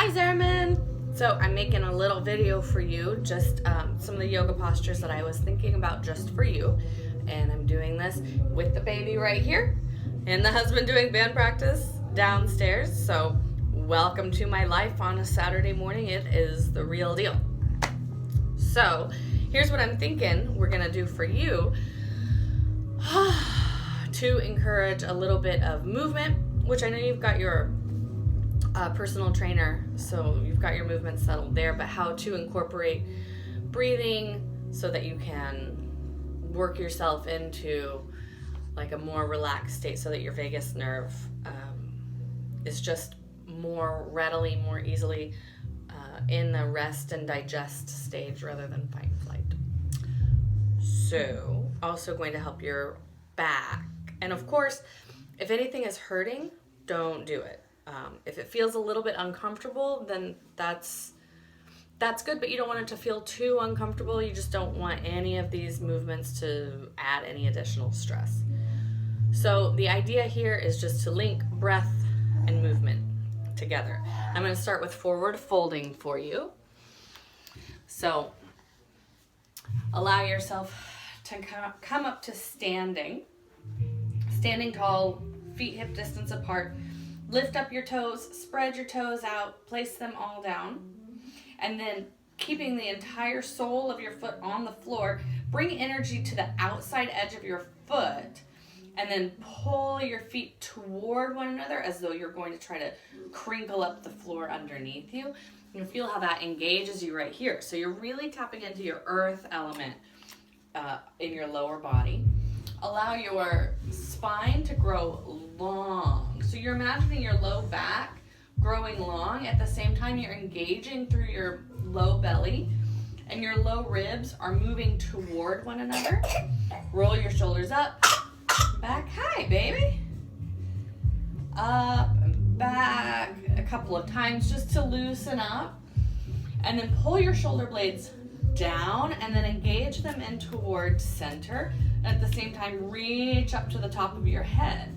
Hi Zhermen! So I'm making a little video for you, just some of the yoga postures that I was thinking about just for you. And I'm doing this with the baby right here and the husband doing band practice downstairs. So welcome to my life on a Saturday morning. It is the real deal. So here's what I'm thinking we're gonna do for you to encourage a little bit of movement, which I know you've got your personal trainer, so you've got your movement settled there, but how to incorporate breathing so that you can work yourself into like a more relaxed state so that your vagus nerve is just more readily, more easily in the rest and digest stage rather than fight and flight. So also going to help your back. And of course, if anything is hurting, don't do it. If it feels a little bit uncomfortable, then that's good, but you don't want it to feel too uncomfortable. You just don't want any of these movements to add any additional stress. So the idea here is just to link breath and movement together. I'm going to start with forward folding for you. So allow yourself to come up to standing tall, feet hip distance apart. Lift up your toes, spread your toes out, place them all down, and then keeping the entire sole of your foot on the floor, bring energy to the outside edge of your foot, and then pull your feet toward one another as though you're going to try to crinkle up the floor underneath you. You can feel how that engages you right here. So you're really tapping into your earth element in your lower body. Allow your spine to grow long. So you're imagining your low back growing long. At the same time, you're engaging through your low belly and your low ribs are moving toward one another. Roll your shoulders up, back. Hi, baby. Up and back a couple of times just to loosen up. And then pull your shoulder blades down and then engage them in towards center. At the same time, reach up to the top of your head.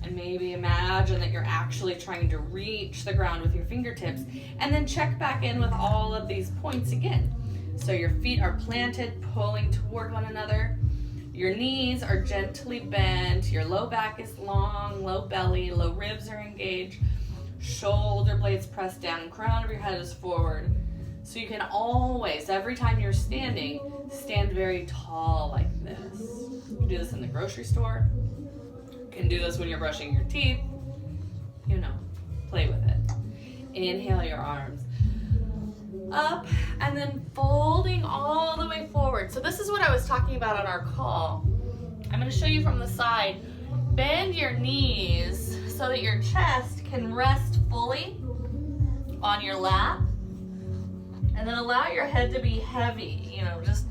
And maybe imagine that you're actually trying to reach the ground with your fingertips. And then check back in with all of these points again. So your feet are planted, pulling toward one another. Your knees are gently bent. Your low back is long, low belly, low ribs are engaged. Shoulder blades pressed down, crown of your head is forward. So you can always, every time you're standing, stand very tall like this. You can do this in the grocery store. You can do this when you're brushing your teeth. You know, play with it. Inhale your arms up and then folding all the way forward. So this is what I was talking about on our call. I'm going to show you from the side. Bend your knees so that your chest can rest fully on your lap. And then allow your head to be heavy, you know, just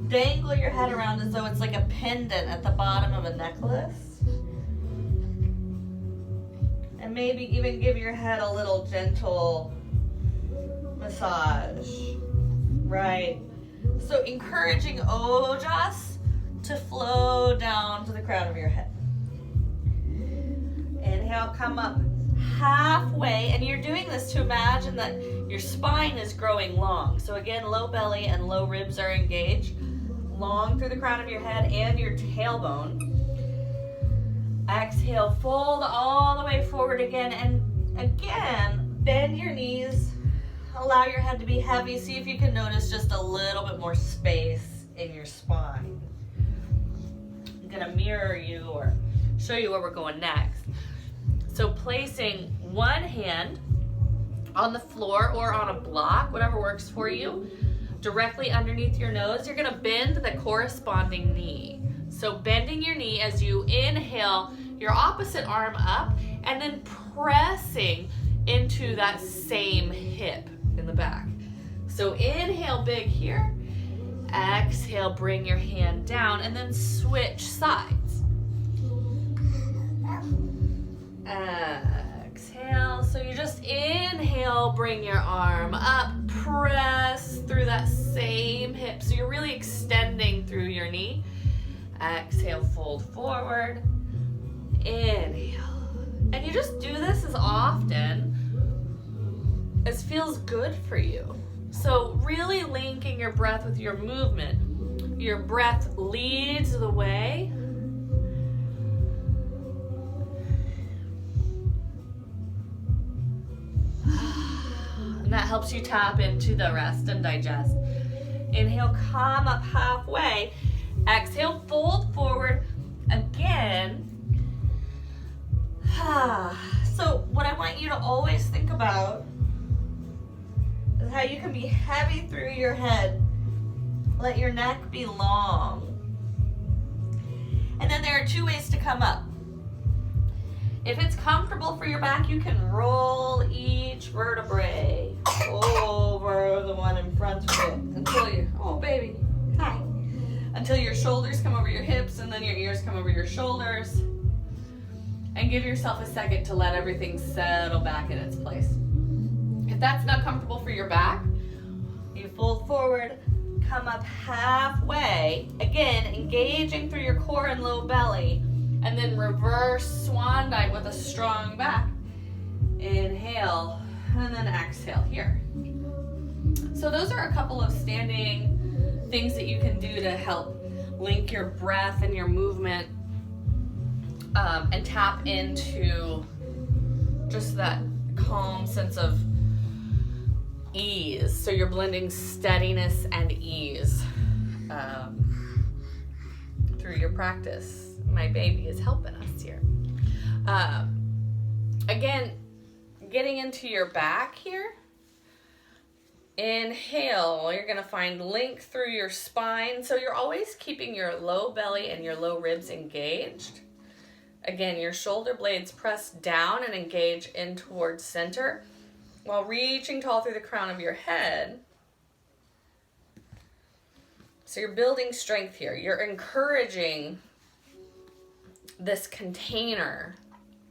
dangle your head around as though it's like a pendant at the bottom of a necklace. And maybe even give your head a little gentle massage, right? So encouraging ojas to flow down to the crown of your head. Inhale, come up halfway, and you're doing this to imagine that your spine is growing long. So again, low belly and low ribs are engaged, long through the crown of your head and your tailbone. Exhale, fold all the way forward again, and again, bend your knees, allow your head to be heavy. See if you can notice just a little bit more space in your spine. I'm gonna mirror you or show you where we're going next. So placing one hand on the floor or on a block, whatever works for you, directly underneath your nose, you're gonna bend the corresponding knee. So bending your knee as you inhale your opposite arm up and then pressing into that same hip in the back. So inhale big here, exhale, bring your hand down and then switch sides. Exhale, so you just inhale, bring your arm up, press through that same hip. So you're really extending through your knee. Exhale, fold forward, inhale. And you just do this as often this feels good for you. So really linking your breath with your movement. Your breath leads the way. And that helps you tap into the rest and digest. Inhale, come up halfway. Exhale, fold forward again. So what I want you to always think about is how you can be heavy through your head. Let your neck be long. And then there are two ways to come up. If it's comfortable for your back, you can roll each vertebrae over the one in front of it until you, oh baby, hi. Until your shoulders come over your hips and then your ears come over your shoulders. And give yourself a second to let everything settle back in its place. If that's not comfortable for your back, you fold forward, come up halfway, again, engaging through your core and low belly, and then reverse swan dive with a strong back. Inhale, and then exhale here. So those are a couple of standing things that you can do to help link your breath and your movement and tap into just that calm sense of ease. So you're blending steadiness and ease through your practice. My baby is helping us here. Again, getting into your back here. Inhale, you're gonna find length through your spine. So you're always keeping your low belly and your low ribs engaged. Again, your shoulder blades press down and engage in towards center while reaching tall through the crown of your head. So you're building strength here. You're encouraging this container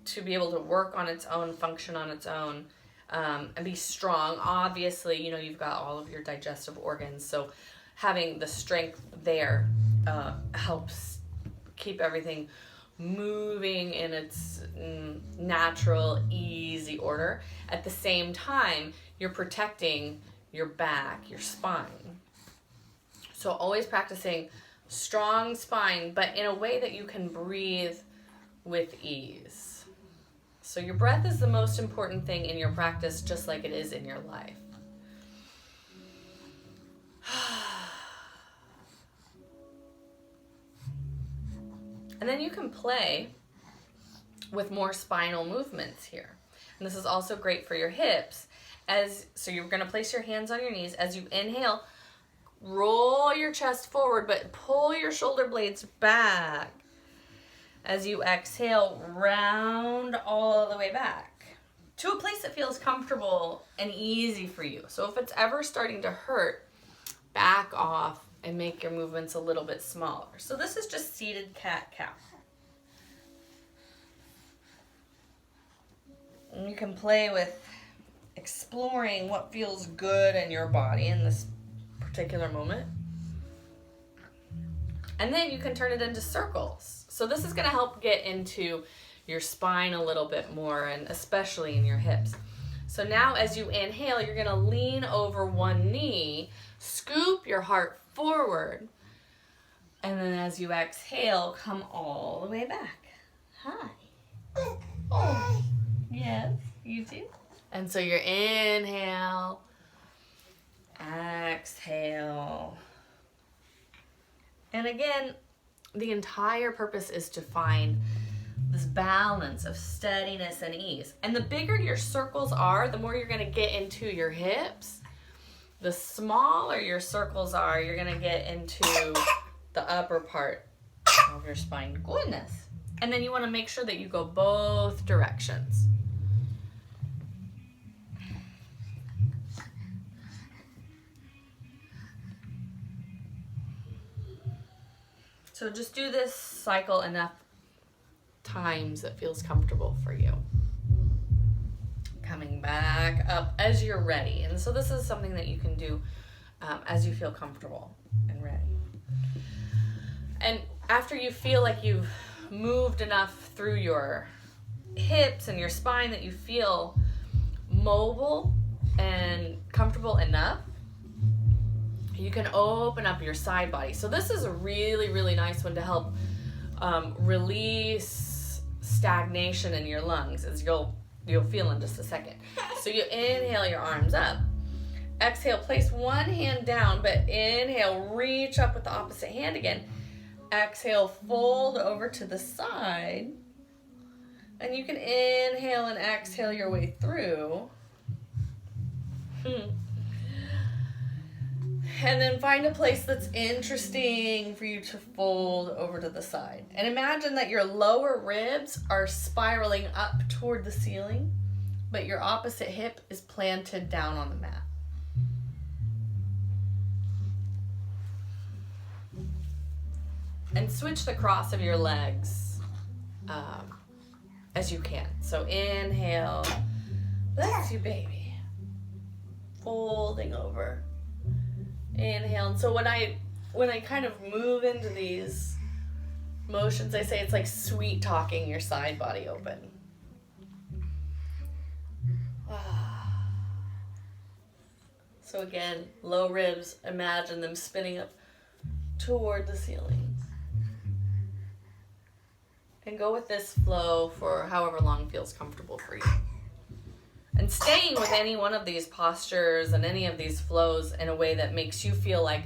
to be able to work on its own, function on its own, and be strong. Obviously, you know, you've got all of your digestive organs, so having the strength there helps keep everything moving in its natural, easy order. At the same time, you're protecting your back, your spine. So always practicing strong spine, but in a way that you can breathe with ease. So your breath is the most important thing in your practice, just like it is in your life. And then you can play with more spinal movements here. And this is also great for your hips. So you're going to place your hands on your knees. As you inhale, roll your chest forward, but pull your shoulder blades back. As you exhale, round all the way back to a place that feels comfortable and easy for you. So if it's ever starting to hurt, back off and make your movements a little bit smaller. So this is just seated cat-cow. And you can play with exploring what feels good in your body in this particular moment. And then you can turn it into circles. So this is going to help get into your spine a little bit more, and especially in your hips. So now as you inhale, you're going to lean over one knee, scoop your heart forward, and then as you exhale, come all the way back. Hi. Oh, yes, you too. And so your inhale, exhale. And again, the entire purpose is to find this balance of steadiness and ease. And the bigger your circles are, the more you're going to get into your hips. The smaller your circles are, you're going to get into the upper part of your spine. Goodness. And then you want to make sure that you go both directions. So just do this cycle enough times that feels comfortable for you. Coming back up as you're ready. And so this is something that you can do as you feel comfortable and ready. And after you feel like you've moved enough through your hips and your spine that you feel mobile, and comfortable enough, you can open up your side body. So this is a really, really nice one to help release stagnation in your lungs, as you'll feel in just a second. So you inhale your arms up. Exhale, place one hand down, but inhale, reach up with the opposite hand again. Exhale, fold over to the side. And you can inhale and exhale your way through. And then find a place that's interesting for you to fold over to the side. And imagine that your lower ribs are spiraling up toward the ceiling, but your opposite hip is planted down on the mat. And switch the cross of your legs as you can. So inhale, bless you, baby. Folding over. Inhale. And so when I kind of move into these motions, I say it's like sweet talking your side body open. So again, low ribs, imagine them spinning up toward the ceiling. And go with this flow for however long feels comfortable for you. And staying with any one of these postures and any of these flows in a way that makes you feel like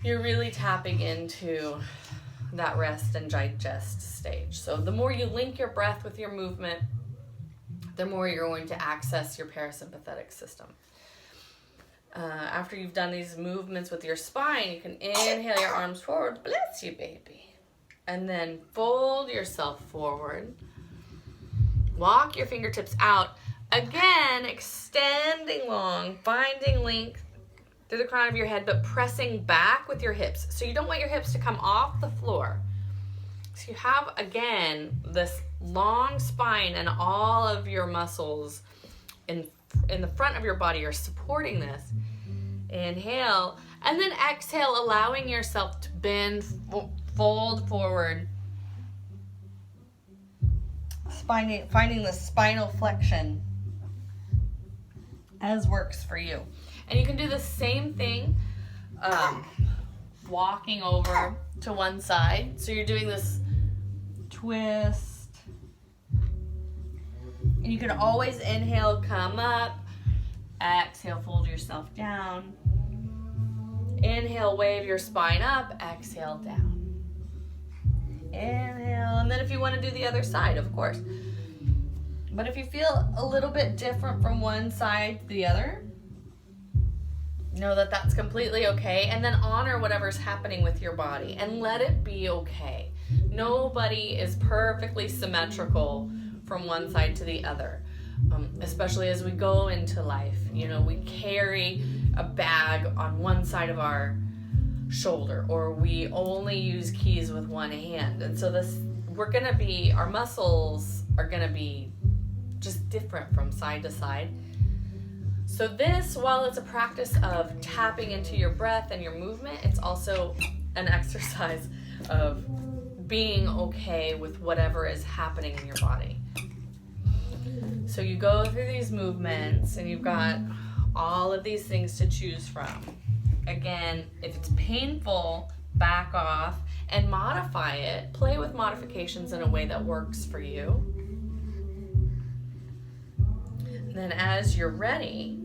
you're really tapping into that rest and digest stage. So the more you link your breath with your movement, the more you're going to access your parasympathetic system. After you've done these movements with your spine, you can inhale your arms forward. Bless you, baby. And then fold yourself forward. Walk your fingertips out. Again, extending long, finding length through the crown of your head, but pressing back with your hips. So you don't want your hips to come off the floor. So you have, again, this long spine and all of your muscles in the front of your body are supporting this. Inhale. And then exhale, allowing yourself to bend, fold forward. Finding the spinal flexion as works for you. And you can do the same thing walking over to one side. So you're doing this twist. And you can always inhale, come up. Exhale, fold yourself down. Inhale, wave your spine up. Exhale, down. Inhale, and then if you want to do the other side, of course. But if you feel a little bit different from one side to the other, know that that's completely okay, and then honor whatever's happening with your body and let it be okay. Nobody is perfectly symmetrical from one side to the other, especially as we go into life. You know, we carry a bag on one side of our shoulder, or we only use keys with one hand, and so our muscles are gonna be just different from side to side. So this, while it's a practice of tapping into your breath and your movement, it's also an exercise of being okay with whatever is happening in your body. So you go through these movements and you've got all of these things to choose from. Again, if it's painful, back off and modify it. Play with modifications in a way that works for you. And then as you're ready,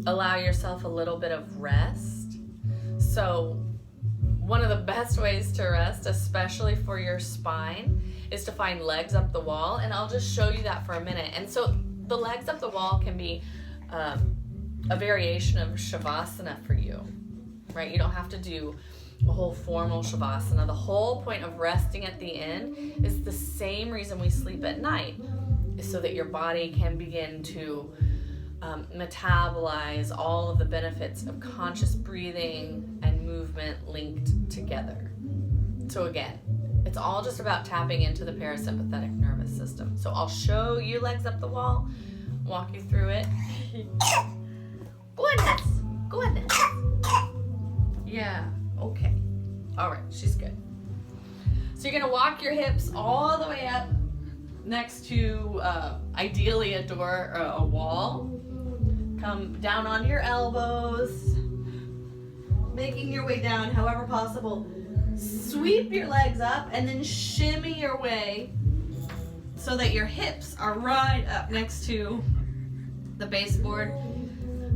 allow yourself a little bit of rest. So one of the best ways to rest, especially for your spine, is to find legs up the wall. And I'll just show you that for a minute. And so the legs up the wall can be a variation of Shavasana for you, right? You don't have to do a whole formal Shavasana. The whole point of resting at the end is the same reason we sleep at night, is so that your body can begin to metabolize all of the benefits of conscious breathing and movement linked together. So again, it's all just about tapping into the parasympathetic nervous system. So I'll show you legs up the wall, walk you through it. Goodness. Yeah, okay. All right, she's good. So you're gonna walk your hips all the way up next to ideally a door or a wall. Come down onto your elbows, making your way down however possible. Sweep your legs up and then shimmy your way so that your hips are right up next to the baseboard.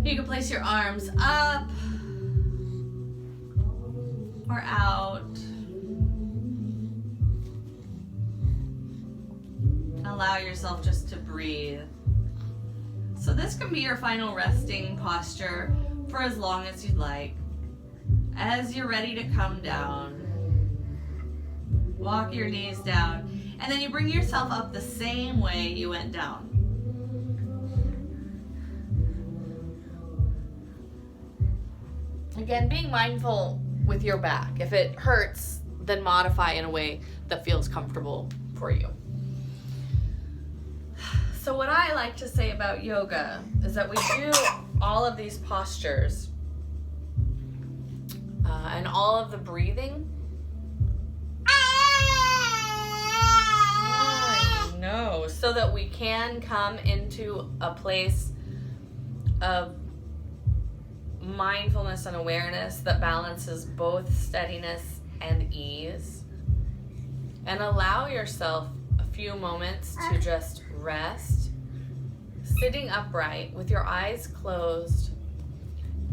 You can place your arms up or out. Allow yourself just to breathe. So this can be your final resting posture for as long as you'd like. As you're ready to come down, walk your knees down, and then you bring yourself up the same way you went down. Again, being mindful with your back. If it hurts, then modify in a way that feels comfortable for you. So what I like to say about yoga is that we do all of these postures and all of the breathing. I know, so that we can come into a place of mindfulness and awareness that balances both steadiness and ease. And allow yourself a few moments to just rest, sitting upright with your eyes closed,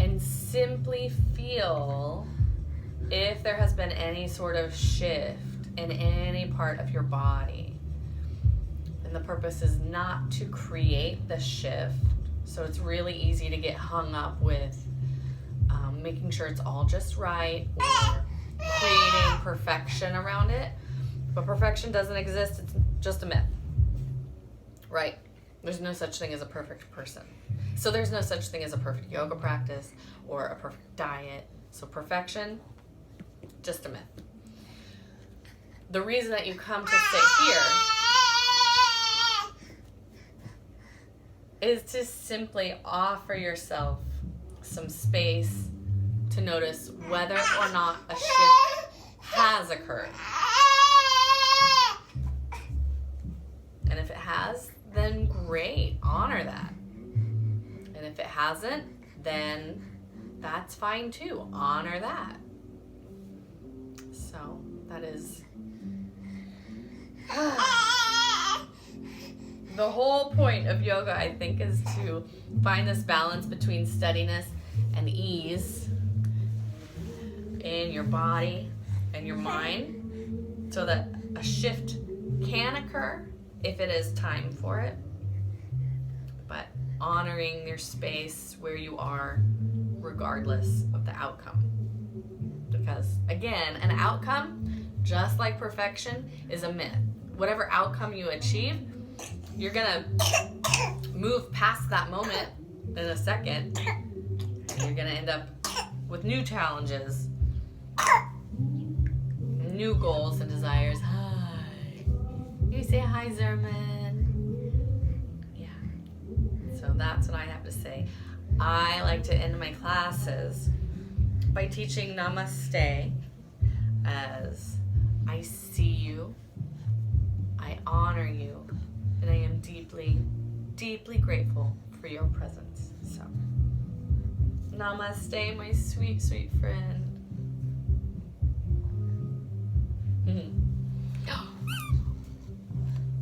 and simply feel if there has been any sort of shift in any part of your body. And the purpose is not to create the shift, so it's really easy to get hung up with making sure it's all just right or creating perfection around it. But perfection doesn't exist, it's just a myth. Right? There's no such thing as a perfect person. So there's no such thing as a perfect yoga practice or a perfect diet. So perfection, just a myth. The reason that you come to sit here is to simply offer yourself some space to notice whether or not a shift has occurred. And if it has, then great, honor that. And if it hasn't, then that's fine too, honor that. So that is the whole point of yoga, I think, is to find this balance between steadiness and ease in your body and your mind, so that a shift can occur if it is time for it, but honoring your space where you are regardless of the outcome. Because again, an outcome, just like perfection, is a myth. Whatever outcome you achieve, you're gonna move past that moment in a second, and you're gonna end up with new challenges, new goals and desires. Hi. You say hi, Zhermen. Yeah. So that's what I have to say. I like to end my classes by teaching Namaste as I see you, I honor you, and I am deeply, deeply grateful for your presence. So, Namaste, my sweet, sweet friend.